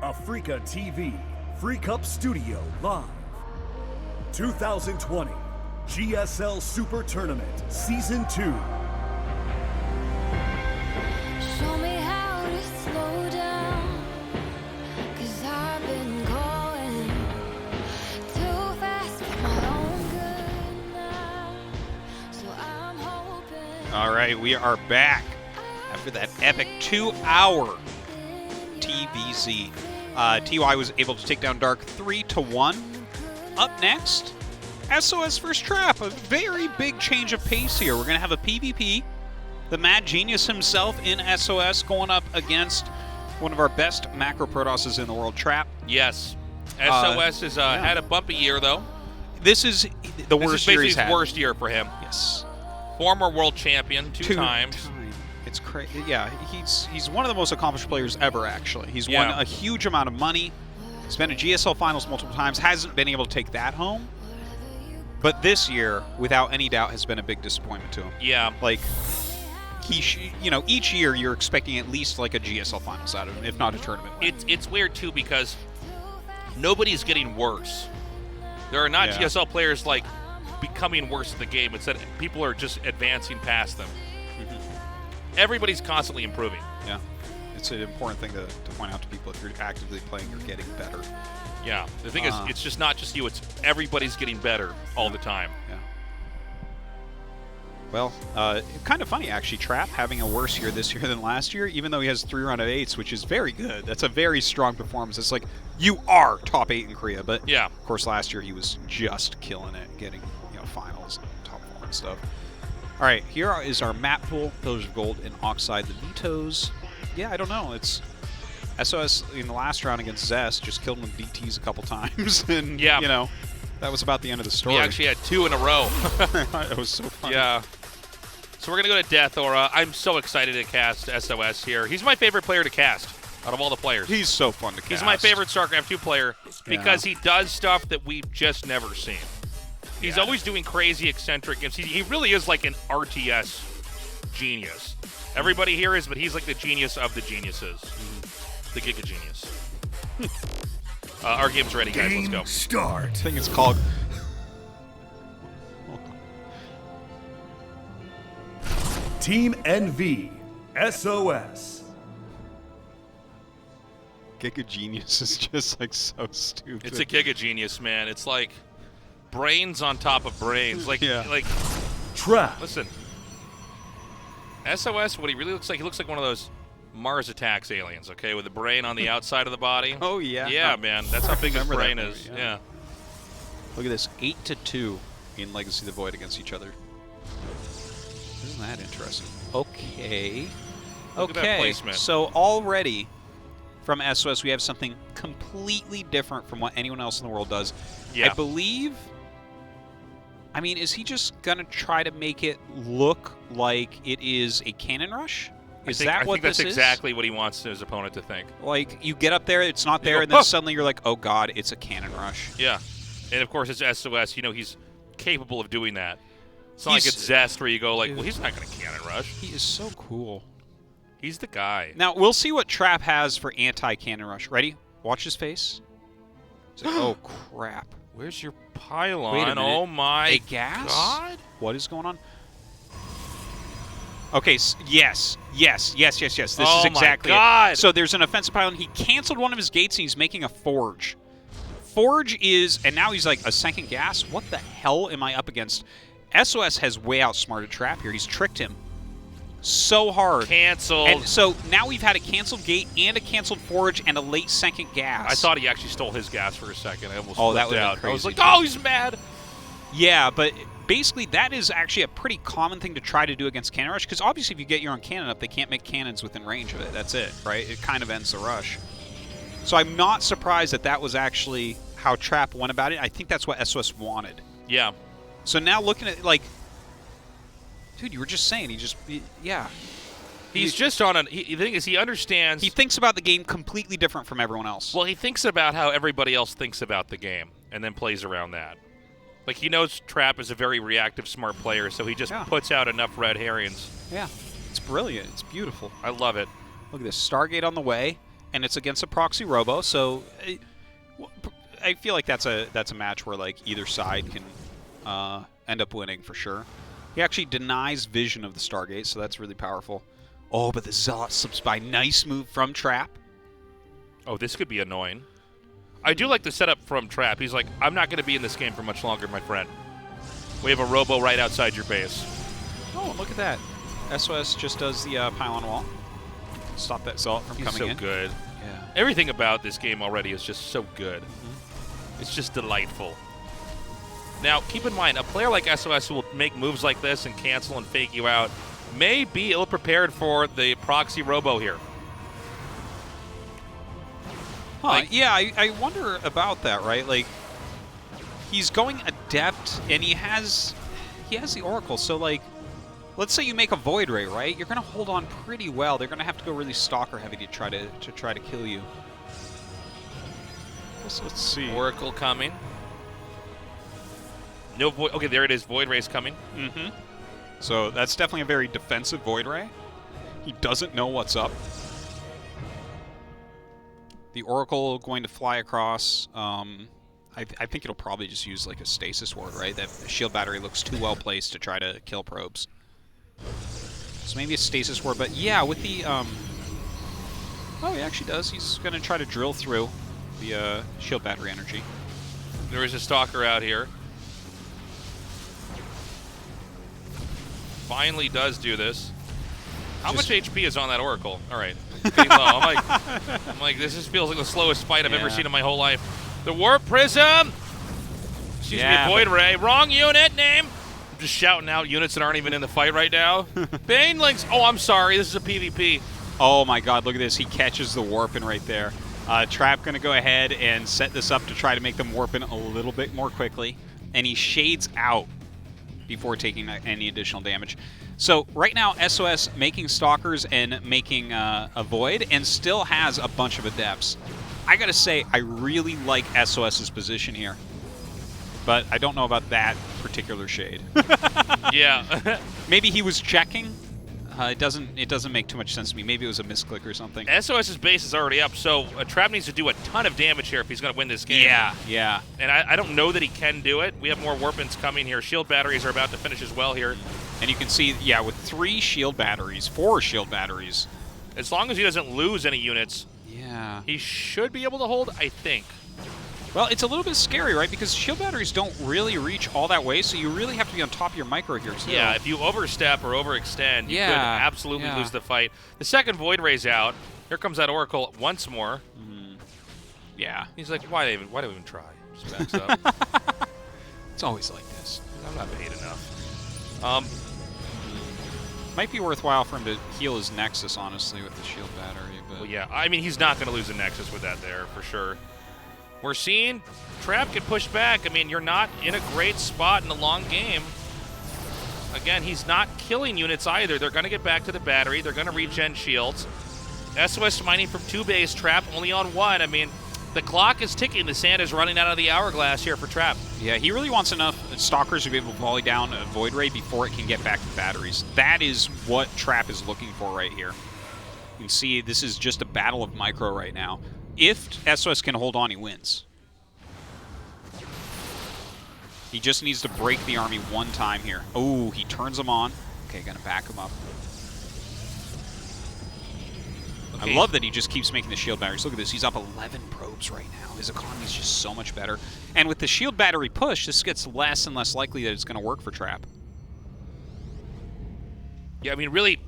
Africa TV, Free Cup Studio Live. 2020 GSL Super Tournament Season 2. Show me how to slow down, 'cause I've been going too fast for my own good now. So I'm hoping. All right, we are back after that epic 2-hour TVZ. TY was able to take down Dark 3-1. Up next, SOS vs. Trap. A very big change of pace here. We're going to have a PvP. The Mad Genius himself in SOS going up against one of our best macro Protosses in the world, Trap. Yes. SOS has had a bumpy year, though. This is the worst year he's had. This is basically his worst year for him. Yes. Former world champion, two times. It's crazy. Yeah, he's one of the most accomplished players ever, actually. He's won a huge amount of money. He's been to GSL finals multiple times. Hasn't been able to take that home. But this year, without any doubt, has been a big disappointment to him. Yeah. Like, each year you're expecting at least like a GSL finals out of him, if not a tournament win. It's weird, too, because nobody's getting worse. There are not GSL players, like, becoming worse at the game. It's that people are just advancing past them. Everybody's constantly improving. Yeah. It's an important thing to point out to people. If you're actively playing, you're getting better. Yeah. The thing is, it's just not just you. It's everybody's getting better all the time. Yeah. Well, kind of funny, actually, Trap having a worse year this year than last year, even though he has 3 round of 8s, which is very good. That's a very strong performance. It's like, you are top 8 in Korea. But, yeah, of course, last year he was just killing it, getting finals and top 4 and stuff. All right, here is our map pool. Pillars of Gold and Oxide, the vetoes. Yeah, I don't know. It's SOS in the last round against Zest, just killed him with DTs a couple times. And, that was about the end of the story. He actually had 2 in a row. It was so fun. Yeah. So we're going to go to Death Aura. I'm so excited to cast SOS here. He's my favorite player to cast out of all the players. He's so fun to cast. He's my favorite StarCraft 2 player because he does stuff that we've just never seen. He's always doing crazy, eccentric games. He really is like an RTS genius. Everybody here is, but he's like the genius of the geniuses. The Giga Genius. Our game's ready, guys. Let's go. Start. I think it's called... Team NV, SOS. Giga Genius is just like so stupid. It's a Giga Genius, man. It's like brains on top of brains. Like, Trap. Listen. SOS, what he really looks like, he looks like one of those Mars Attacks aliens, okay, with the brain on the outside of the body. Oh, yeah. Yeah, man. That's how big his brain is. Yeah. Look at this. 8-2 in Legacy of the Void against each other. Isn't that interesting? Okay. Look at that placement. So already from SOS, we have something completely different from what anyone else in the world does. Yeah. I believe... I mean, is he just going to try to make it look like it is a cannon rush? I think that's exactly what he wants his opponent to think. Like, you get up there, it's not there, and then suddenly you're like, oh, God, it's a cannon rush. Yeah. And, of course, it's SOS. He's capable of doing that. It's not like it's Zest where you go like, well, he's not going to cannon rush. He is so cool. He's the guy. Now, we'll see what Trap has for anti-cannon rush. Ready? Watch his face. It's like, oh, crap. Where's your pylon? Wait a minute. Oh, my a gas? God. What is going on? Okay, yes. This is exactly my God. it. So there's an offensive pylon. He canceled one of his gates, and he's making a forge. Forge is, and now he's like, a second gas? What the hell am I up against? SOS has way outsmarted Trap here. He's tricked him so hard. Canceled. And so now we've had a canceled gate and a canceled forge and a late second gas. I thought he actually stole his gas for a second. I almost that would out. Crazy. I was like, oh, he's mad. Yeah, but basically that is actually a pretty common thing to try to do against cannon rush, because obviously if you get your own cannon up, they can't make cannons within range of it. That's it, right? It kind of ends the rush. So I'm not surprised that that was actually how Trap went about it. I think that's what SOS wanted. Yeah. So now looking at, like, dude, you were just saying, He's just on the thing is, he understands. He thinks about the game completely different from everyone else. Well, he thinks about how everybody else thinks about the game and then plays around that. Like, he knows Trap is a very reactive, smart player, so he just puts out enough red herrings. Yeah. It's brilliant. It's beautiful. I love it. Look at this. Stargate on the way. and it's against a proxy robo, so I feel like that's a match where like either side can end up winning for sure. He actually denies vision of the Stargate, so that's really powerful. Oh, but the Zealot slips by. Nice move from Trap. Oh, this could be annoying. I do like the setup from Trap. He's like, I'm not going to be in this game for much longer, my friend. We have a robo right outside your base. Oh, look at that. SOS just does the pylon wall. Stop that Zealot from He's coming so in. good. Yeah. Everything about this game already is just so good. It's just delightful. Now, keep in mind, a player like SOS who will make moves like this and cancel and fake you out may be ill-prepared for the proxy robo here. Huh, Like- yeah, I wonder about that, right? Like, he's going Adept, and he has the Oracle, so, like, let's say you make a Void Ray, right? You're going to hold on pretty well. They're going to have to go really Stalker-heavy to try to kill you. Let's see. Oracle coming. No void. Okay, there it is. Void Ray's coming. Mm-hmm. So that's definitely a very defensive Void Ray. He doesn't know what's up. The Oracle going to fly across. I think it'll probably just use like a Stasis Ward, right? That Shield Battery looks too well placed to try to kill probes. So maybe a Stasis Ward, but yeah, with the oh, he actually does. He's going to try to drill through the Shield Battery energy. There is a Stalker out here. Finally does do this. How much HP is on that Oracle? All right, getting low. I'm like, this just feels like the slowest fight I've ever seen in my whole life. The Warp Prism. Excuse me, Void Ray. Wrong unit name. I'm just shouting out units that aren't even in the fight right now. Banelings. Oh, I'm sorry. This is a PvP. Oh my God! Look at this. He catches the Warpin right there. Trap going to go ahead and set this up to try to make them Warpin a little bit more quickly, and he shades out before taking any additional damage. So right now, SOS making Stalkers and making a Void, and still has a bunch of Adepts. I gotta say, I really like SOS's position here, but I don't know about that particular shade. Yeah. Maybe he was checking. It doesn't make too much sense to me. Maybe it was a misclick or something. SOS's base is already up, so Trap needs to do a ton of damage here if he's going to win this game. Yeah. And I don't know that he can do it. We have more Warpins coming here. Shield batteries are about to finish as well here. And you can see, yeah, with 4 shield batteries. As long as he doesn't lose any units, yeah, he should be able to hold, I think. Well, it's a little bit scary, right? Because shield batteries don't really reach all that way, so you really have to be on top of your micro here, too. Yeah, if you overstep or overextend, you could absolutely lose the fight. The second Void Ray's out. Here comes that Oracle once more. Yeah. He's like, why do we even try? Just backs up. It's always like this. I'm not paid enough. Might be worthwhile for him to heal his Nexus, honestly, with the shield battery. But Well, yeah, I mean, he's not going to lose the Nexus with that there, for sure. We're seeing Trap get pushed back. I mean, you're not in a great spot in the long game. Again, he's not killing units either. They're going to get back to the battery. They're going to regen shields. SOS mining from 2 base, Trap only on 1. I mean, the clock is ticking. The sand is running out of the hourglass here for Trap. Yeah, he really wants enough Stalkers to be able to volley down a Void Ray before it can get back to batteries. That is what Trap is looking for right here. You can see this is just a battle of micro right now. If SOS can hold on, he wins. He just needs to break the army one time here. Oh, he turns them on. Okay, gonna back him up. Okay. I love that he just keeps making the shield batteries. Look at this. He's up 11 probes right now. His economy is just so much better. And with the shield battery push, this gets less and less likely that it's going to work for Trap. Yeah, I mean, really,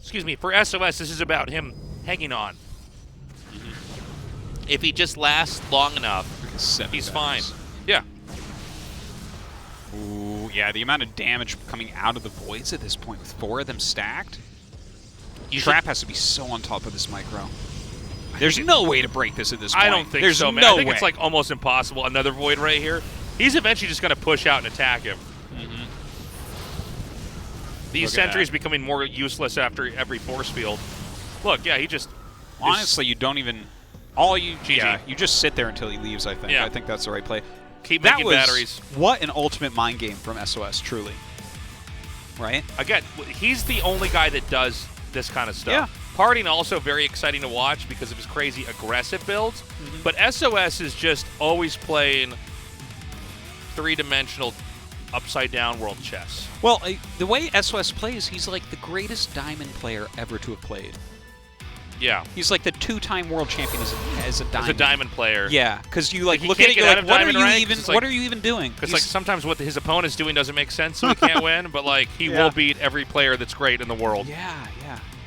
excuse me, for SOS, this is about him hanging on. If he just lasts long enough, he's fine. Yeah. Ooh, yeah, the amount of damage coming out of the Voids at this point with 4 of them stacked. Trap has to be so on top of this micro. There's no way to break this at this point. I don't think There's so, man. No I think way. it's like almost impossible. Another Void Ray here. He's eventually just going to push out and attack him. These sentries becoming more useless after every force field. Look, yeah, he just... Honestly, you don't even... you just sit there until he leaves, I think. Yeah. I think that's the right play. Keep That making was batteries. What an ultimate mind game from SOS, truly. Right? Again, he's the only guy that does this kind of stuff. Harding also very exciting to watch because of his crazy aggressive builds. But SOS is just always playing three-dimensional upside-down world chess. Well, the way SOS plays, he's like the greatest diamond player ever to have played. Yeah. He's like the 2-time world champion as a diamond. As a diamond player. Yeah, because you like He look can't at it, get you're out like, of what are diamond you rank, even? it's like- What are you even doing? Because like sometimes what his opponent's doing doesn't make sense, so he can't win. But like he will beat every player that's great in the world. Yeah,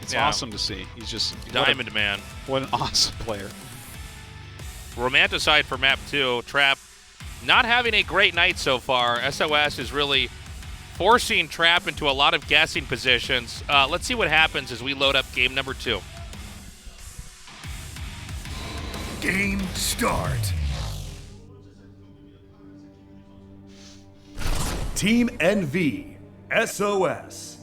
it's Yeah. awesome to see. He's just Diamond man. What an awesome player. Romanticide for map 2. Trap not having a great night so far. SOS is really forcing Trap into a lot of guessing positions. Let's see what happens as we load up game number 2. Game start. Team NV, SOS.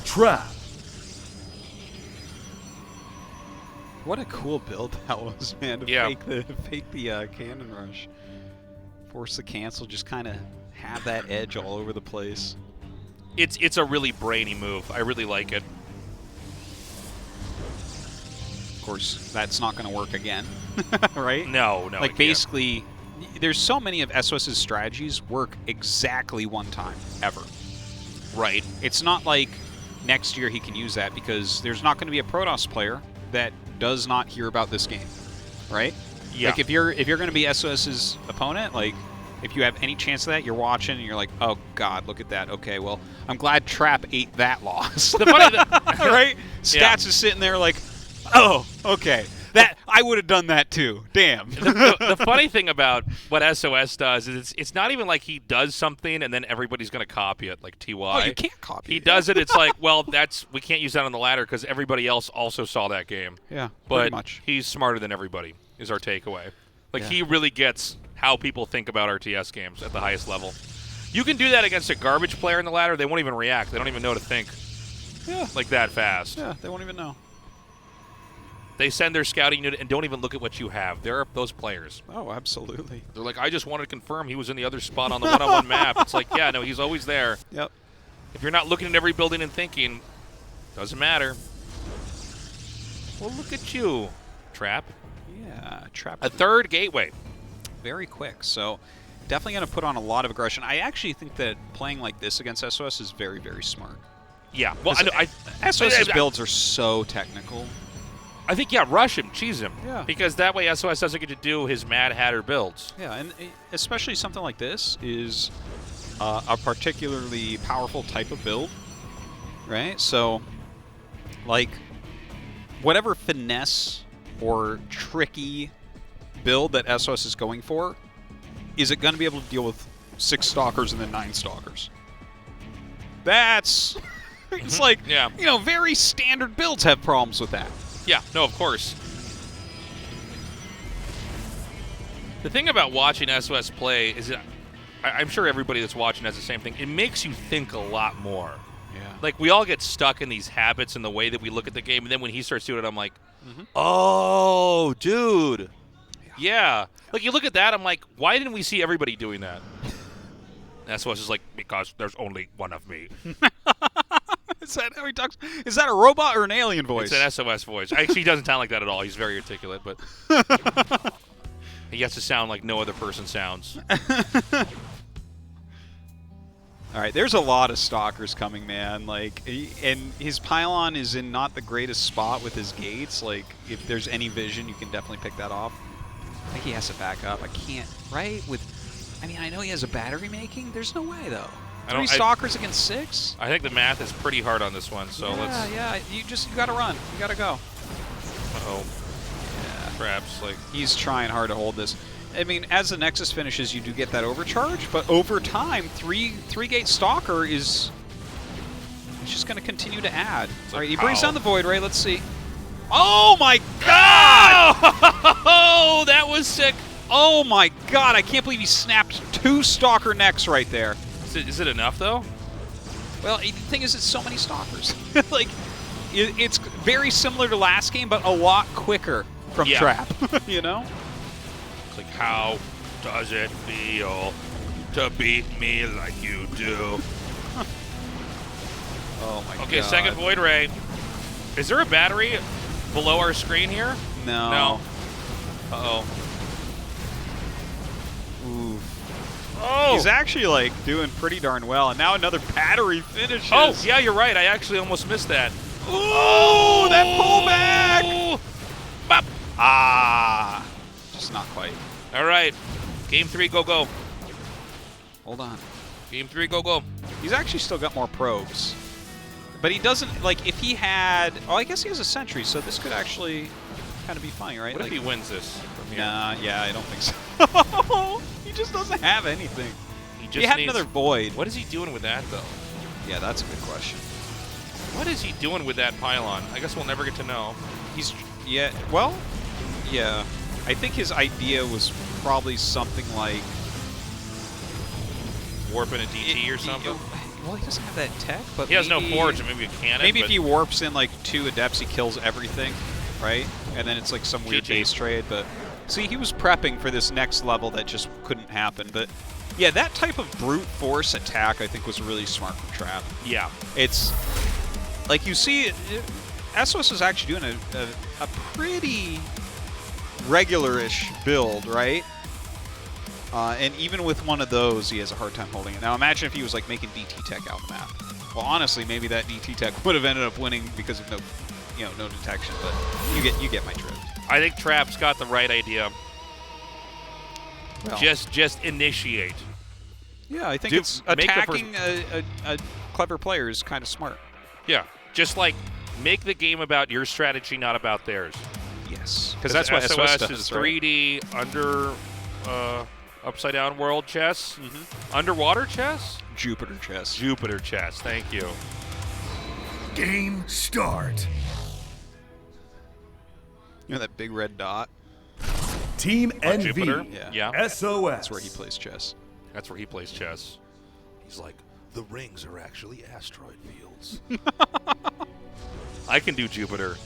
Trap. What a cool build that was, man. To Yeah. fake the cannon rush. Force the cancel, just kind of have that edge all over the place. It's a really brainy move. I really like it. Of course, that's not going to work again, right? No, it Like can't. basically, there's so many of SOS's strategies work exactly one time, ever. Right. It's not like next year he can use that because there's not going to be a Protoss player that does not hear about this game, right? Yeah. Like if you're going to be SOS's opponent, like if you have any chance of that, you're watching and you're like, oh god, look at that. Okay, well, I'm glad Trap ate that loss. The funny right? Stats Yeah. is sitting there like, oh, okay, that I would have done that too. Damn. The funny thing about what SOS does is it's not even like he does something and then everybody's going to copy it, like TY. Oh, you can't copy He it. does it. It's like, well, we can't use that on the ladder because everybody else also saw that game. Yeah, But pretty much. he's smarter than everybody, is our takeaway. Like, Yeah. he really gets how people think about RTS games at the highest level. You can do that against a garbage player in the ladder. They won't even react. They don't even know to think like that fast. Yeah, they won't even know. They send their scouting unit and don't even look at what you have. They're those players. Oh, absolutely. They're like, I just wanted to confirm he was in the other spot on the one-on-one map. It's like, yeah, no, he's always there. Yep. If you're not looking at every building and thinking, doesn't matter. Well, look at you, Trap. Yeah, Trap. A third gateway. Very quick, so definitely going to put on a lot of aggression. I actually think that playing like this against SOS is very, very smart. Yeah. Well, SOS's builds are so technical. I think, yeah, rush him, cheese him. Yeah. Because that way SOS doesn't get to do his Mad Hatter builds. Yeah, and especially something like this is a particularly powerful type of build, right? So, like, whatever finesse or tricky build that SOS is going for, is it going to be able to deal with 6 Stalkers and then 9 Stalkers? That's... it's like, Yeah. you know, very standard builds have problems with that. Yeah, no, of course. The thing about watching SOS play is that I'm sure everybody that's watching has the same thing. It makes you think a lot more. Yeah. Like, we all get stuck in these habits and the way that we look at the game, and then when he starts doing it, I'm like, oh, dude. Yeah. Like, you look at that, I'm like, why didn't we see everybody doing that? SOS is like, because there's only one of me. Is that how he talks? Is that a robot or an alien voice? It's an SOS voice. Actually, he doesn't sound like that at all. He's very articulate, but he has to sound like no other person sounds. All right, there's a lot of Stalkers coming, man. Like, and his pylon is in not the greatest spot with his gates. Like, if there's any vision, you can definitely pick that off. I think he has to back up. I can't, right? I mean, I know he has a battery making. There's no way, though. 3 Stalkers against 6? I think the math is pretty hard on this one, so let's... Yeah, you gotta run. You gotta go. Uh-oh. Yeah. Perhaps, like... He's trying hard to hold this. I mean, as the Nexus finishes, you do get that overcharge, but over time, 3-gate Stalker is just going to continue to add. All right, he brings down the Void Ray. Let's see. Oh, my God! Oh, that was sick. Oh, my God. I can't believe he snapped 2 Stalker necks right there. Is it enough, though? Well, the thing is, it's so many Stalkers. Like, it's very similar to last game, but a lot quicker from Trap, you know? Like, how does it feel to beat me like you do. Oh my god. Okay, second Void Ray. Is there a battery below our screen here? No. No. Uh-oh. Ooh. Oh! He's actually, like, doing pretty darn well. And now another battery finishes. Oh, yeah, you're right. I actually almost missed that. Oh, that pullback! Oh! Bop. Ah. Just not quite. All right. Game 3, go, go. Hold on. Game 3, go, go. He's actually still got more probes. But he doesn't, like, if he had... Oh, I guess he has a sentry, so this could actually kind of be funny, right? What like, if he wins this from here? Nah, yeah, I don't think so. He just doesn't have anything. He had another void. What is he doing with that, though? Yeah, that's a good question. What is he doing with that pylon? I guess we'll never get to know. He's... Yeah, well, yeah. I think his idea was probably something like... Warping a DT or something? Well, he doesn't have that tech, but he has no maybe- forge, or maybe a cannon. Maybe but if he warps in like 2 adepts, he kills everything, right? And then it's like some weird GG. base trade. But see, he was prepping for this next level that just couldn't happen. But yeah, that type of brute force attack, I think, was really smart from Trap. Yeah. It's like you see, sOs is actually doing a pretty regular-ish build, right? And even with one of those, he has a hard time holding it. Now, imagine if he was like making DT tech out the map. Well, honestly, maybe that DT tech would have ended up winning because of no detection. But you get my drift. I think Trap's got the right idea. Well, Just initiate. yeah, I think Do- it's make the attacking a clever player is kind of smart. Yeah. Just like make the game about your strategy, not about theirs. Yes, because that's what SOS does, is right? 3D under upside down world chess, underwater chess, Jupiter chess. Jupiter chess. Thank you. Game start. You know that big red dot? Team On Jupiter. NV. Yeah. SOS. That's where he plays chess. That's where he plays chess. He's like, the rings are actually asteroid fields. I can do Jupiter.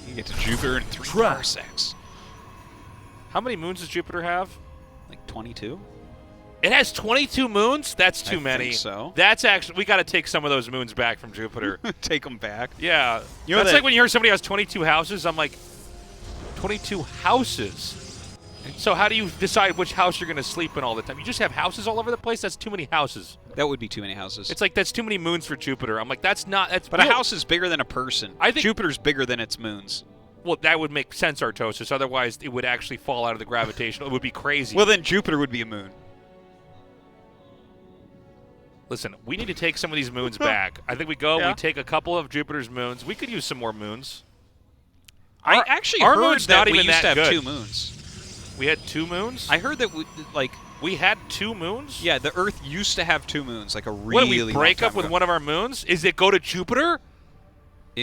You get to Jupiter in 3 Trap. parsecs. How many moons does Jupiter have? Like 22? It has 22 moons? That's too I many. think so. That's actually, we got to take some of those moons back from Jupiter. Take them back. Yeah. You know That's that- like when you hear somebody has 22 houses, I'm like, 22 houses? So how do you decide which house you're going to sleep in all the time? You just have houses all over the place? That's too many houses. That would be too many houses. It's like, that's too many moons for Jupiter. I'm like, that's not, that's... But a house is bigger than a person. I think- Jupiter's bigger than its moons. Well, that would make sense, Artosis. Otherwise, it would actually fall out of the gravitational. It would be crazy. Well, then Jupiter would be a moon. Listen, we need to take some of these moons back. I think we go, Yeah. we take a couple of Jupiter's moons. We could use some more moons. I Our- actually our heard moon's that not we even used to that have good. 2 moons. We had 2 moons? I heard that We had 2 moons? yeah, the Earth used to have 2 moons, like a What, really did we break long up time with ago. one of our moons? Is it go to Jupiter?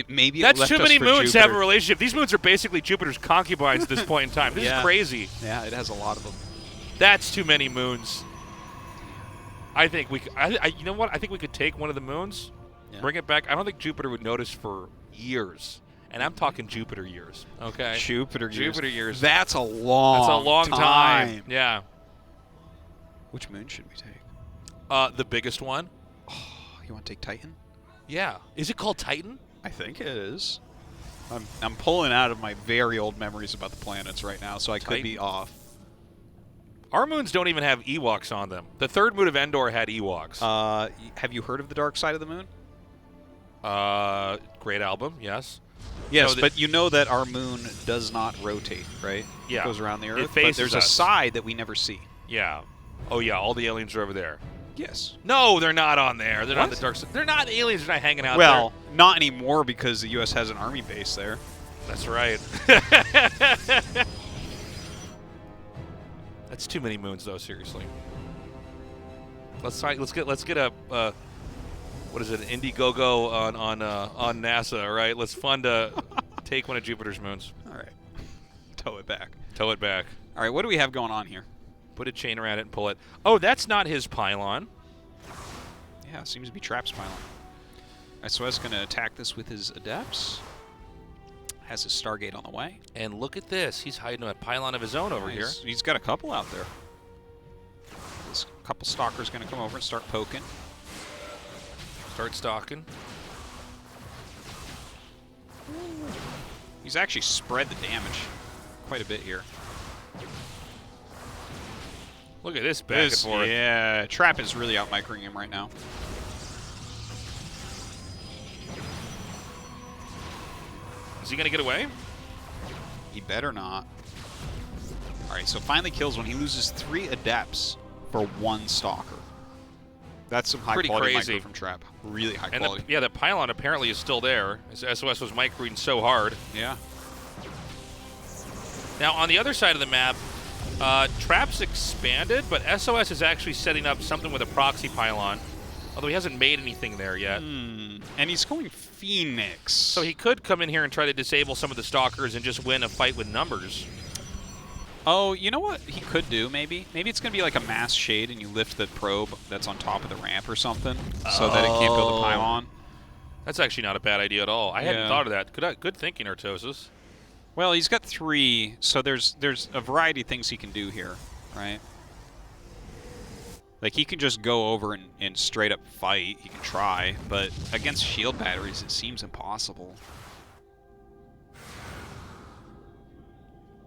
Maybe That's it left too us many for moons to have a Jupiter. relationship. These moons are basically Jupiter's concubines at this point in time. This Yeah. is crazy. Yeah, it has a lot of them. That's too many moons. I think we could, you know what? I think we could take one of the moons, Yeah. bring it back. I don't think Jupiter would notice for years. And I'm talking Jupiter years, okay? Jupiter years. Jupiter years. That's a long That's a long time. Yeah. Which moon should we take? The biggest one? You want to take Titan? Yeah. Is it called Titan? I think it is. I'm pulling out of my very old memories about the planets right now, so I could be Titan. off. Our moons don't even have Ewoks on them. The third moon of Endor had Ewoks. Have you heard of the Dark Side of the Moon? Great album, yes. Yes, No, but you know that our moon does not rotate, right? Yeah. It goes around the It Earth, but faces there's us. a side that we never see. Yeah. Oh, yeah, all the aliens are over there. Yes. No, they're not on there. They're not on What? the dark side. They're not aliens. They're not hanging out Well, not anymore because the U.S. has an army base there. there. That's right. That's too many moons, though. Seriously. Let's get a what is it? An Indiegogo on NASA. All right. Let's fund take one of Jupiter's moons. All right. Tow it back. Tow it back. All right, what do we have going on here? Put a chain around it and pull it. Oh, that's not his pylon. Yeah, it seems to be Trap's pylon. SOS going to attack this with his Adepts. Has his Stargate on the way. And look at this. He's hiding a pylon of his own over here. He's got a couple out there. A couple stalkers going to come over and start poking. Start stalking. He's actually spread the damage quite a bit here. Look at this back and forth. Yeah, Trap is really out-microing him right now. Is he going to get away? He better not. All right, so finally kills when he loses 3 Adepts for 1 Stalker. That's some high-quality micro from Trap. Really high quality. Yeah, the pylon apparently is still there. SOS was microing so hard. Yeah. Now, on the other side of the map, Trap's expanded, but SOS is actually setting up something with a proxy pylon, although he hasn't made anything there yet. And he's going Phoenix. So he could come in here and try to disable some of the stalkers and just win a fight with numbers. Oh, you know what he could do, maybe? Maybe it's going to be like a mass shade and you lift the probe that's on top of the ramp or something so that it can't build the pylon. That's actually not a bad idea at all. I hadn't thought of that. Good thinking, Artosis. Well, he's got 3, so there's a variety of things he can do here, right? Like, he can just go over and straight up fight. He can try, but against shield batteries, it seems impossible.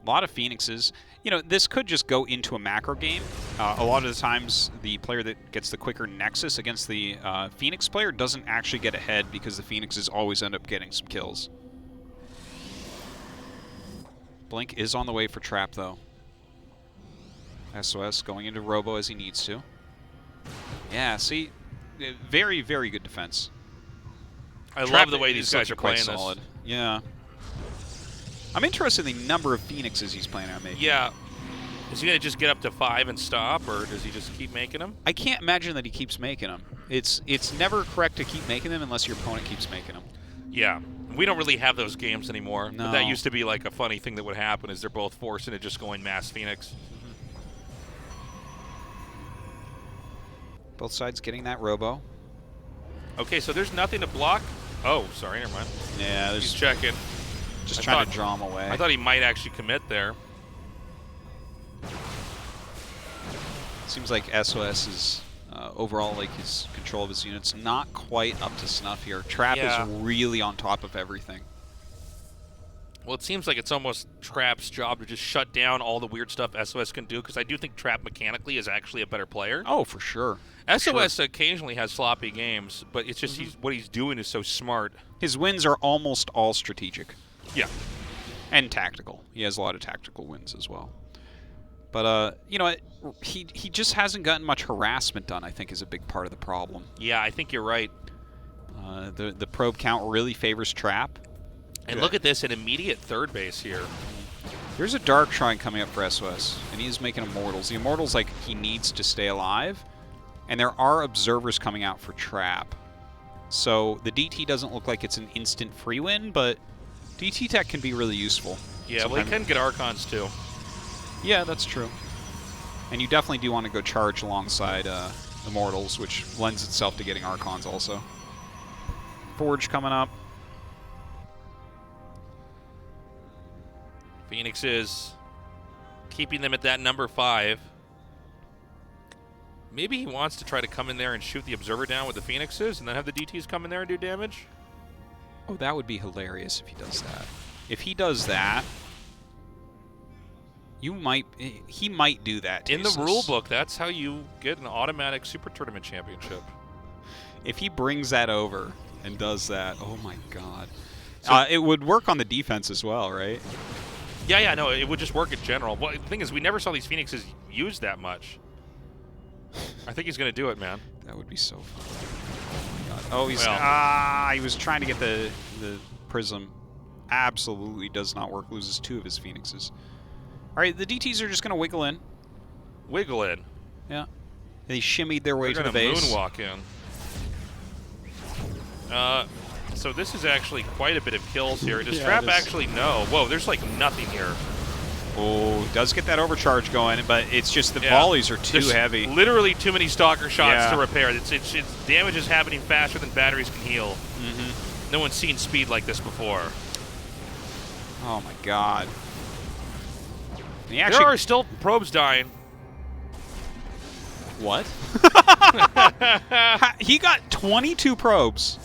A lot of Phoenixes. You know, this could just go into a macro game. A lot of the times, the player that gets the quicker Nexus against the Phoenix player doesn't actually get ahead because the Phoenixes always end up getting some kills. Blink is on the way for Trap, though. SOS going into Robo as he needs to. Yeah, see, very, very good defense. I love the way these guys are playing solid. this. Yeah. I'm interested in the number of Phoenixes he's planning on making. Yeah. Is he going to just get up to 5 and stop, or does he just keep making them? I can't imagine that he keeps making them. It's never correct to keep making them unless your opponent keeps making them. Yeah. We don't really have those games anymore. No. But that used to be like a funny thing that would happen is they're both forced into just going mass Phoenix. Both sides getting that Robo. Okay, so there's nothing to block. Oh, sorry, never mind. Yeah, He's checking. Just trying to draw him away. I thought he might actually commit there. Seems like SOS is overall, like his control of his units, not quite up to snuff here. Trap is really on top of everything. Well, it seems like it's almost Trap's job to just shut down all the weird stuff SOS can do, because I do think Trap mechanically is actually a better player. Oh, for sure. SOS occasionally has sloppy games, but it's just what he's doing is so smart. His wins are almost all strategic. Yeah. And tactical. He has a lot of tactical wins as well. But, you know, he just hasn't gotten much harassment done, I think, is a big part of the problem. Yeah, I think you're right. The probe count really favors Trap. And look at this, an immediate third base here. There's a Dark Shrine coming up for SOS, and he's making Immortals. The Immortals, like, he needs to stay alive. And there are Observers coming out for Trap. So the DT doesn't look like it's an instant free win, but DT tech can be really useful. Yeah, well, he can get Archons, too. Yeah, that's true. And you definitely do want to go charge alongside Immortals, which lends itself to getting Archons also. Forge coming up. Phoenix is keeping them at that number 5. Maybe he wants to try to come in there and shoot the Observer down with the Phoenixes and then have the DTs come in there and do damage. Oh, that would be hilarious if he does that. If he does that, he might do that. In the rule book, that's how you get an automatic Super Tournament championship. If he brings that over and does that, oh my god. So, it would work on the defense as well, right? Yeah, no, it would just work in general. Well, the thing is, we never saw these Phoenixes used that much. I think he's going to do it, man. That would be so fun. Oh my god. Oh, he was trying to get the Prism. Absolutely does not work. Loses 2 of his Phoenixes. All right, the DTs are just going to wiggle in. Wiggle in? Yeah. They shimmied their way to the base. Moonwalk in. So this is actually quite a bit of kills here. Does Trap actually know? Whoa, there's like nothing here. Oh, does get that overcharge going, but it's just the volleys are too heavy. Literally too many Stalker shots to repair. It's damage is happening faster than batteries can heal. No one's seen speed like this before. Oh my god. There are still probes dying. What? He got 22 probes.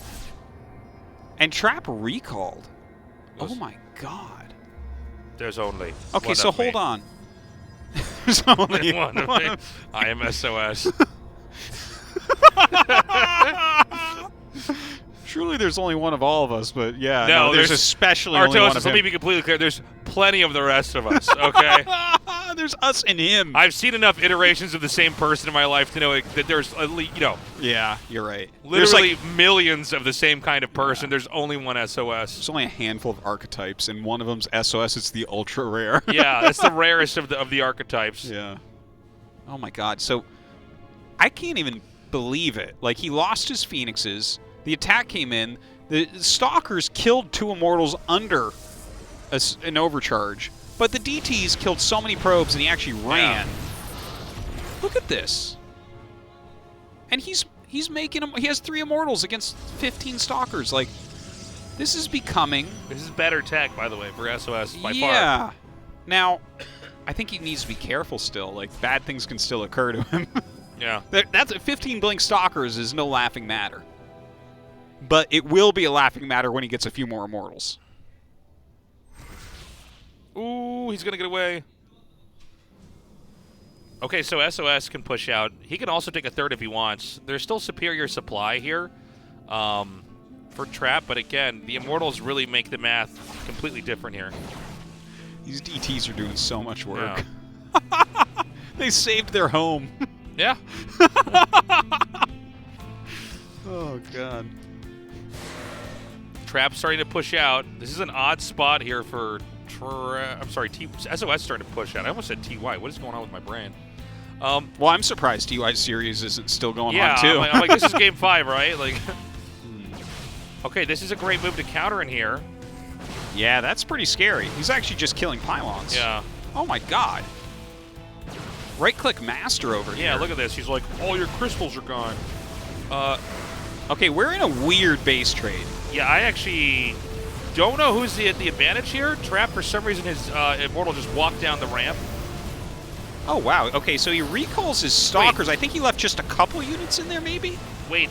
And Trap recalled. Oh my god. There's only Okay, one so of me. hold on. There's only One of me. I am SOS. Surely there's only one of all of us, but yeah. No, there's there's especially only one Artosis, of let me him. be completely clear. There's plenty of the rest of us, okay? There's us and him. I've seen enough iterations of the same person in my life to know that there's, at least, Yeah, you're right. literally There's millions of the same kind of person. There's only one SOS. there's only a handful of archetypes, and one of them's SOS. It's the ultra rare. Yeah, that's the rarest of the archetypes. Yeah. Oh my god. So I can't even believe it. Like, he lost his Phoenixes. The attack came in. The Stalkers killed 2 Immortals under an overcharge. But the DTs killed so many probes, and he actually ran. Look at this. And he's making them. He has 3 Immortals against 15 Stalkers. Like, this is becoming. This is better tech, by the way, for SOS by far. Yeah. Now, I think he needs to be careful still. Like, bad things can still occur to him. Yeah. That's 15 blink Stalkers is no laughing matter. But it will be a laughing matter when he gets a few more Immortals. Ooh, he's going to get away. Okay, so SOS can push out. He can also take a third if he wants. There's still superior supply here for Trap, but again, the Immortals really make the math completely different here. These DTs are doing so much work. Yeah. They saved their home. Yeah. Oh, God. Trap starting to push out. This is an odd spot here for I'm sorry, SOS starting to push out. I almost said TY. What is going on with my brain? Well, I'm surprised TY series isn't still going Yeah, on, too. I'm like, this is game 5, right? Like, okay, this is a great move to counter in here. Yeah, that's pretty scary. He's actually just killing pylons. Yeah. Oh, my God. Right-click Master over here. Yeah, look at this. He's like, all your crystals are gone. Okay, we're in a weird base trade. Yeah, I actually don't know who's the advantage here. Trap, for some reason, his Immortal just walked down the ramp. Oh, wow. Okay, so he recalls his Stalkers. I think he left just a couple units in there, maybe? Wait.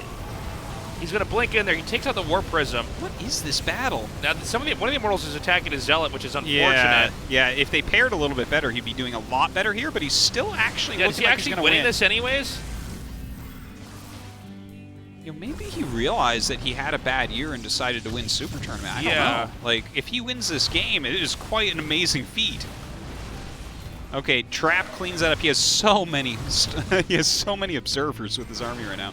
He's going to blink in there. He takes out the Warp Prism. What is this battle? Now, one of the Immortals is attacking his Zealot, which is unfortunate. Yeah, if they paired a little bit better, he'd be doing a lot better here, but he's still actually Yeah, is looking he like actually he's going to winning win. this anyways? You know, maybe he realized that he had a bad year and decided to win Super Tournament. I don't know. Like, if he wins this game, it is quite an amazing feat. Okay, Trap cleans that up. He has so many observers with his army right now.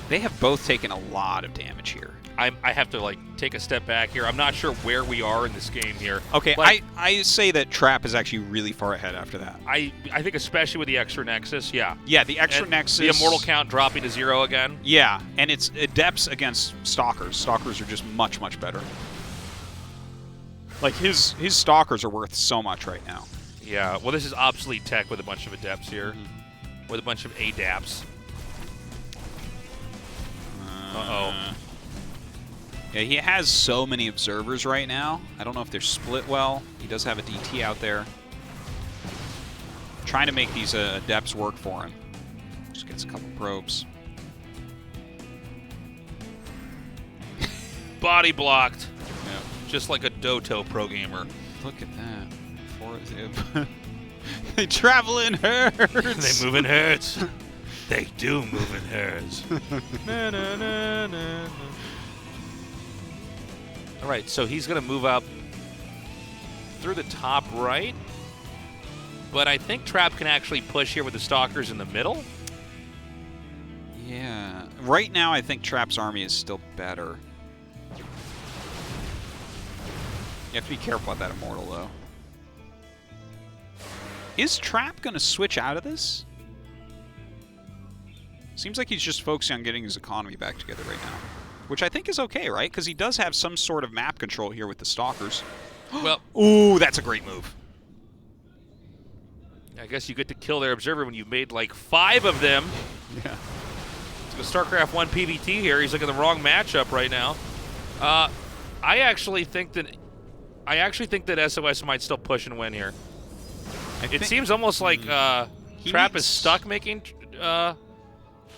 They have both taken a lot of damage here. I have to, like, take a step back here. I'm not sure where we are in this game here. Okay, Like, I say that Trap is actually really far ahead after that. I think especially with the extra Nexus, yeah. Yeah, the extra And Nexus. the Immortal count dropping to 0 again. Yeah, and it's Adepts against Stalkers. Stalkers are just much, much better. Like, his Stalkers are worth so much right now. Yeah, well, this is obsolete tech with a bunch of Adepts here. With a bunch of ADAPs. Uh-oh. Yeah, he has so many observers right now. I don't know if they're split well. He does have a DT out there. Trying to make these Adepts work for him. Just gets a couple probes. Body blocked. Yeah. Just like a Doto pro gamer. Look at that. They travel in herds. They move in herds. They do move in herds. Na, na, na, na, na. All right, so he's going to move up through the top right. But I think Trap can actually push here with the Stalkers in the middle. Yeah. Right now, I think Trap's army is still better. You have to be careful about that Immortal, though. Is Trap going to switch out of this? Seems like he's just focusing on getting his economy back together right now. Which I think is okay, right? Because he does have some sort of map control here with the Stalkers. Well, Ooh, that's a great move. I guess you get to kill their Observer when you've made like 5 of them. Yeah. It's a StarCraft 1 PvT here. He's looking at the wrong matchup right now. I actually think that SOS might still push and win here. It seems almost like Trap needs- is stuck making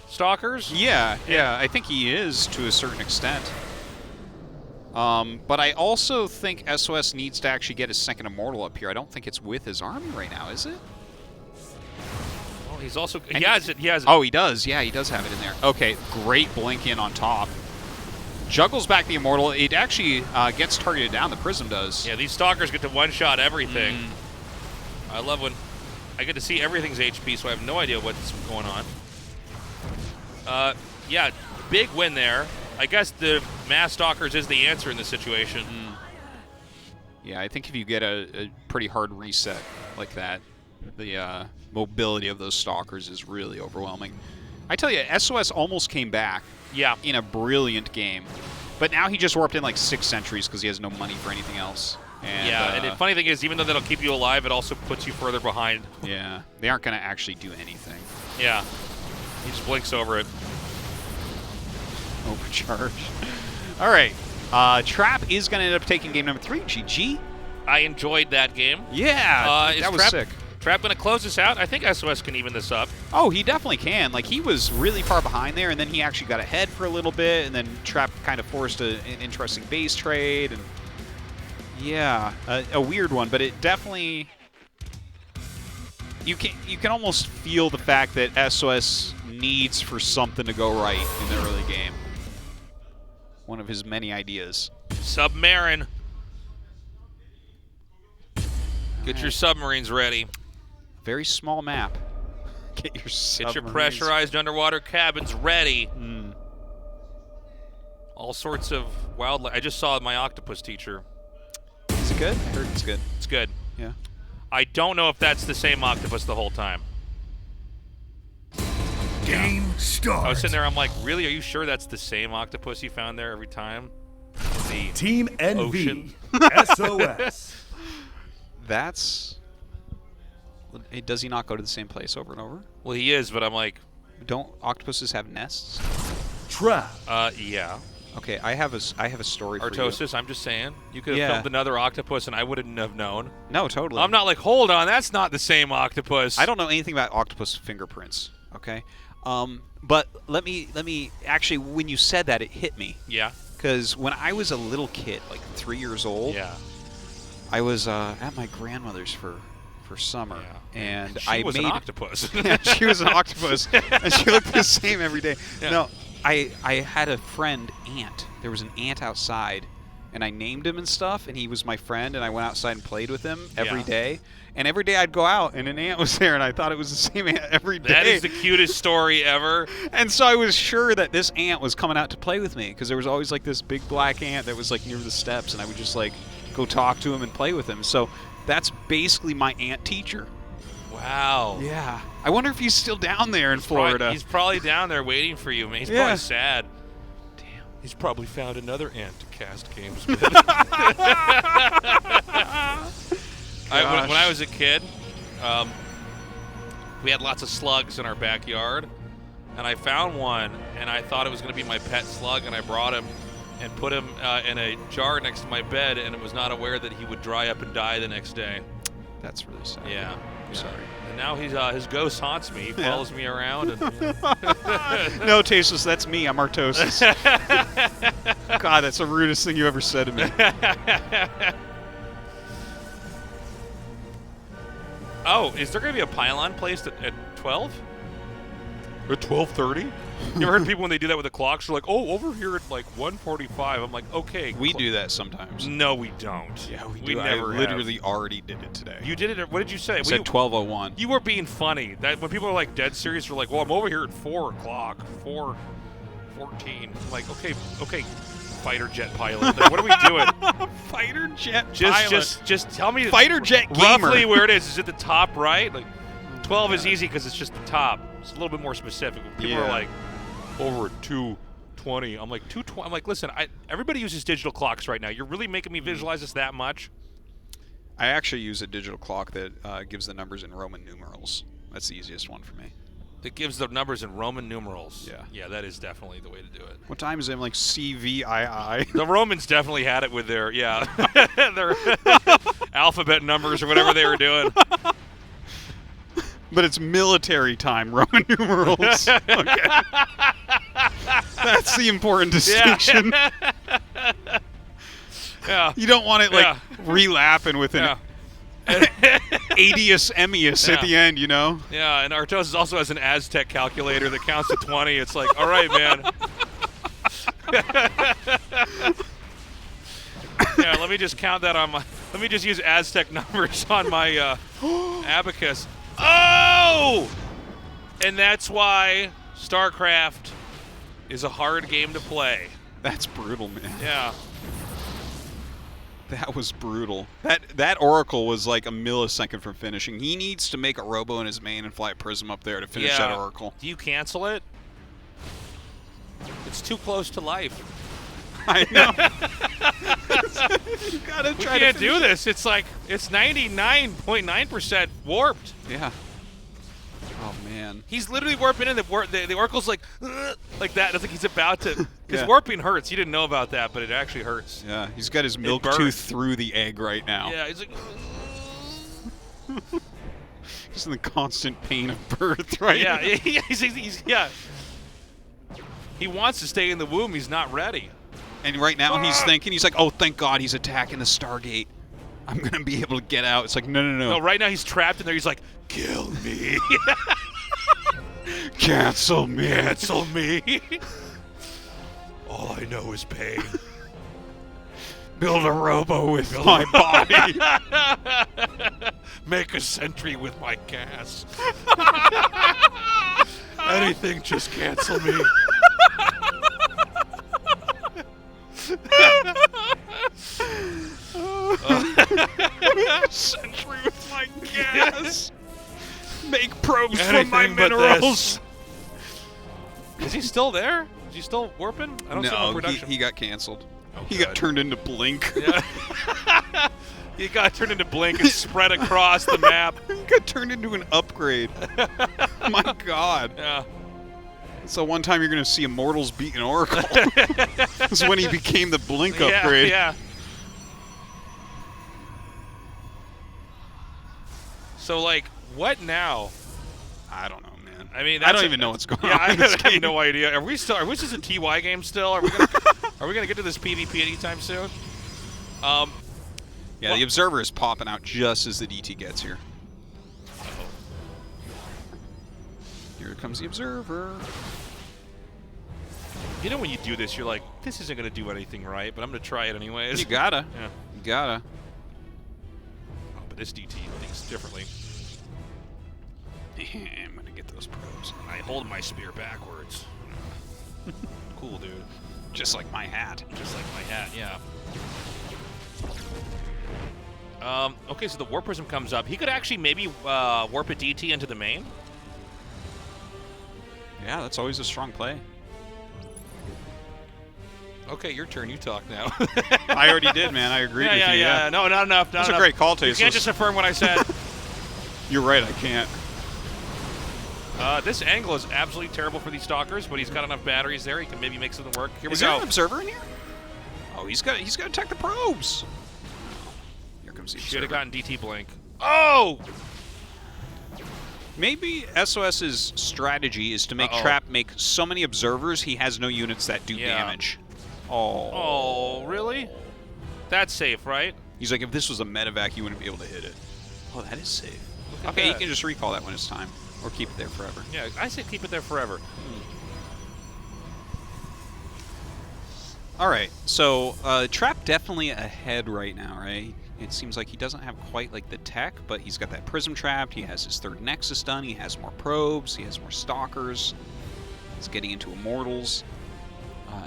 stalkers. Yeah, I think he is to a certain extent. But I also think SOS needs to actually get his second immortal up here. I don't think it's with his army right now, is it? Well, he's also he has it. He has it. Oh, he does. Yeah, he does have it in there. Okay, great blink in on top. Juggles back the immortal. It actually gets targeted down. The prism does. Yeah, these stalkers get to one-shot everything. I love when I get to see everything's HP, so I have no idea what's going on. Yeah, big win there. I guess the mass stalkers is the answer in this situation. Yeah, I think if you get a pretty hard reset like that, the mobility of those stalkers is really overwhelming. I tell you, SOS almost came back. Yeah. In a brilliant game, but now he just warped in like 6 sentries because he has no money for anything else. And, yeah, and the funny thing is, even though that'll keep you alive, it also puts you further behind. Yeah, they aren't going to actually do anything. Yeah, he just blinks over it. Overcharge. All right, Trap is going to end up taking game number 3. GG. I enjoyed that game. Yeah, Is that was sick. Trap going to close this out? I think SOS can even this up. Oh, he definitely can. Like, he was really far behind there, and then he actually got ahead for a little bit, and then Trap kind of forced an interesting base trade. And yeah, a weird one, but it definitely... You can almost feel the fact that SOS needs for something to go right in the early game. One of his many ideas. Submarine. Get your submarines ready. Very small map. Get your submarines. Get your pressurized underwater cabins ready. All sorts of wildlife. I just saw my octopus teacher. Is it good? I heard it's good. It's good. Yeah. I don't know if that's the same octopus the whole time. Game start. I was sitting there, I'm like, really? Are you sure that's the same octopus you found there every time? The Team NV. ocean. SOS. That's... Does he not go to the same place over and over? Well, he is, but I'm like... Don't octopuses have nests? Trap. Yeah. Okay, I have a story for you. Artosis, I'm just saying. You could have filmed another octopus and I wouldn't have known. No, totally. I'm not like, hold on, that's not the same octopus. I don't know anything about octopus fingerprints, okay? But let me actually, when you said that, it hit me. Yeah. Because when I was a little kid, like 3 years old, Yeah. I was at my grandmother's for summer, Yeah. and She I was made an octopus. Yeah, she was an octopus, and she looked the same every day. Yeah. No, I had a friend, Ant. There was an ant outside, and I named him and stuff, and he was my friend, and I went outside and played with him every day. And every day I'd go out, and an ant was there, and I thought it was the same ant every day. That is the cutest story ever. And so I was sure that this ant was coming out to play with me, because there was always like this big black ant that was like near the steps, and I would just like go talk to him and play with him. So that's basically my ant teacher. Wow. Yeah. I wonder if he's still down there in Florida. He's probably down there waiting for you, man. He's probably sad. Damn. He's probably found another ant to cast games with. When I was a kid, we had lots of slugs in our backyard, and I found one, and I thought it was going to be my pet slug, and I brought him and put him in a jar next to my bed, and was not aware that he would dry up and die the next day. That's really sad. Yeah. I'm sorry. And now his ghost haunts me. He follows me around. And, No, Tasteless, that's me. I'm Artosis. God, that's the rudest thing you ever said to me. Oh, is there going to be a pylon placed at 12? At 12:30? You ever heard people when they do that with the clocks? They're like, oh, over here at like 1:45. I'm like, okay. We do that sometimes. No, we don't. Yeah, we We do. never I literally already did it today. You did it. What did you say? I said 12:01. You were being funny. That when people are like dead serious, they're like, well, I'm over here at 4 o'clock, 4:14. I'm like, okay, fighter jet pilot. Like, what are we doing? Fighter jet pilot. Just tell me. Fighter jet gamer. Roughly where it is. Is it the top right? Like 12 is easy because it's just the top. It's a little bit more specific. People are like over at 2:20. I'm like 2:20. I'm like, listen, everybody uses digital clocks right now. You're really making me visualize this that much? I actually use a digital clock that gives the numbers in Roman numerals. That's the easiest one for me. That gives the numbers in Roman numerals. Yeah. Yeah, that is definitely the way to do it. What time is it? Like CVII. The Romans definitely had it with their their alphabet numbers or whatever they were doing. but it's military time, Roman numerals. Okay. That's the important distinction. Yeah. You don't want it like relapsing with an Adius Emmius at the end, you know? Yeah, and Artosis also has an Aztec calculator that counts to 20. It's like, all right, man. Yeah, let me just count that on my. Let me just use Aztec numbers on my abacus. Oh! And that's why StarCraft is a hard game to play. That's brutal, man. Yeah. That was brutal. That Oracle was like a millisecond from finishing. He needs to make a Robo in his main and fly a Prism up there to finish that Oracle. Do you cancel it? It's too close to life. I know. You gotta try We can't do this. It's like, it's 99.9% warped. Yeah. Oh, man. He's literally warping in. The Oracle's like that. It's like he's about to. Because Yeah. warping hurts. You didn't know about that, but it actually hurts. Yeah, he's got his milk burns. tooth through the egg right now. Yeah, he's like. He's in the constant pain of birth right now. Yeah. He wants to stay in the womb. He's not ready. And right now he's thinking, he's like, oh, thank God he's attacking the Stargate. I'm going to be able to get out. It's like, no. No, right now he's trapped in there. He's like, kill me. Cancel me. Cancel me. All I know is pain. Build a Robo with my body. Make a sentry with my gas. Anything, just cancel me. Sentry with my gas. Make probes Anything from my but minerals. Is he still there? Is he still warping? I don't see him in No, production. he got canceled. Oh, he good. got turned into Blink. Yeah. He got turned into Blink and spread across the map. He got turned into an upgrade. My God. Yeah. So one time you're going to see Immortals beat an Oracle. This is when he became the Blink upgrade. Yeah. So, like, what now? I don't know, man. I mean, I don't even know what's going on. I in this have game. no idea. Are we just a TY game still? Are we gonna get to this PvP anytime soon? Yeah, the Observer is popping out just as the DT gets here. Here comes the Observer. You know when you do this, you're like, this isn't gonna do anything right, but I'm gonna try it anyways. You gotta. Yeah. You gotta. Oh, but this DT thinks differently. I'm gonna get those probes. I hold my spear backwards. Cool, dude. Just like my hat. Just like my hat, yeah. Okay, so the Warp Prism comes up. He could actually maybe warp a DT into the main. Yeah, that's always a strong play. Okay, your turn. You talk now. I already did, man. I agreed with you. Yeah. No, not enough. Not That's enough. a great call, Tasos. You can't just affirm what I said. You're right, I can't. This angle is absolutely terrible for these stalkers, but he's got enough batteries there. He can maybe make something work. Here we Is there go. an Observer in here? Oh, he's got to attack the probes. Here comes the Should have Observer. gotten DT blink. Oh! Maybe SOS's strategy is to make Trap make so many observers he has no units that do damage. Oh, really? That's safe, right? He's like, if this was a medevac, you wouldn't be able to hit it. Oh, that is safe. Okay, you can just recall that when it's time. Or keep it there forever. Yeah, I say keep it there forever. Alright, so Trap definitely ahead right now, right? It seems like he doesn't have quite like the tech, but he's got that Prism trapped, he has his third Nexus done, he has more probes, he has more Stalkers, he's getting into Immortals.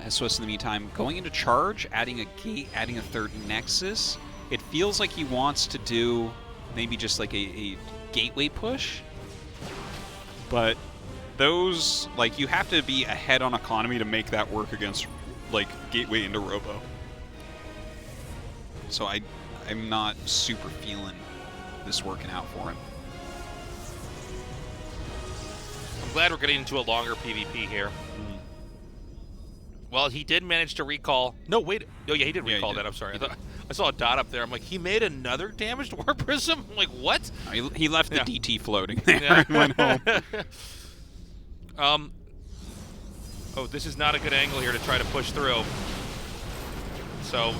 SOS in the meantime, going into charge, adding a gate, adding a third Nexus. It feels like he wants to do maybe just like a gateway push. But those, like, you have to be ahead on economy to make that work against, like, gateway into Robo. So I'm not super feeling this working out for him. I'm glad we're getting into a longer PvP here. Well, he did manage to recall. No, wait. Oh, yeah, he did recall that. I'm sorry. I I saw a dot up there. I'm like, he made another damaged War Prism? I'm like, what? He left the Yeah. DT floating there Yeah. and went home. Oh, this is not a good angle here to try to push through. So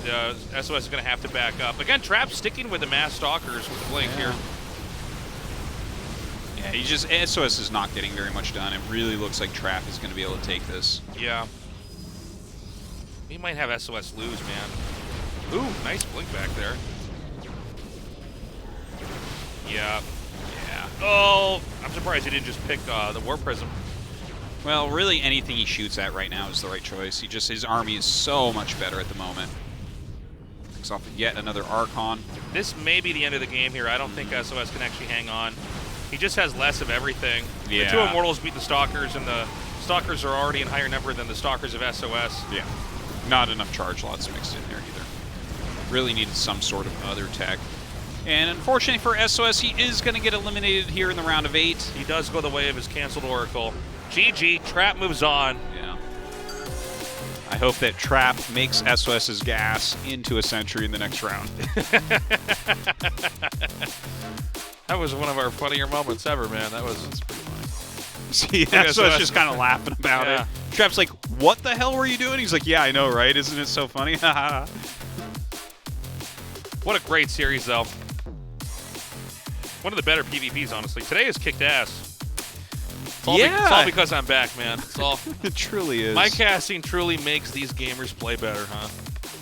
SOS is going to have to back up. Again, Trap sticking with the Mass Stalkers with the Blink here. Yeah, SOS is not getting very much done. It really looks like Trap is going to be able to take this. Yeah. We might have SOS lose, man. Ooh, nice Blink back there. Yeah. Yeah. Oh, I'm surprised he didn't just pick the War Prism. Well, really anything he shoots at right now is the right choice. His army is so much better at the moment. Picks off yet another Archon. This may be the end of the game here. I don't think SOS can actually hang on. He just has less of everything. Yeah. The two Immortals beat the Stalkers, and the Stalkers are already in higher number than the Stalkers of SOS. Yeah. Not enough charge lots mixed in there either. Really needed some sort of other tech. And unfortunately for SOS, he is going to get eliminated here in the round of 8. He does go the way of his canceled Oracle. GG, Trap moves on. Yeah. I hope that Trap makes SOS's gas into a Sentry in the next round. That was one of our funnier moments ever, man. That's pretty funny. See, at SOS SOS. just kind of laughing about Yeah. it. Trap's like, what the hell were you doing? He's like, yeah, I know, right? Isn't it so funny? What a great series, though. One of the better PvPs, honestly. Today has kicked ass. It's all, Yeah. it's all because I'm back, man. It's all. It truly is. My casting truly makes these gamers play better, huh?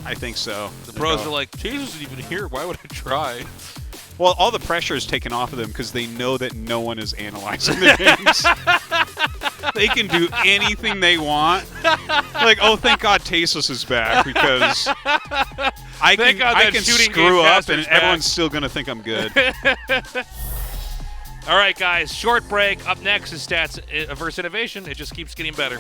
I think so. The pros are like, Jesus isn't even here. Why would I try? Well, all the pressure is taken off of them because they know that no one is analyzing their games. They can do anything they want. Like, oh, thank God Tasos is back because I Thank God can that shooting screw game up and master's back. everyone's still going to think I'm good. All right, guys, short break. Up next is Stats versus Innovation. It just keeps getting better.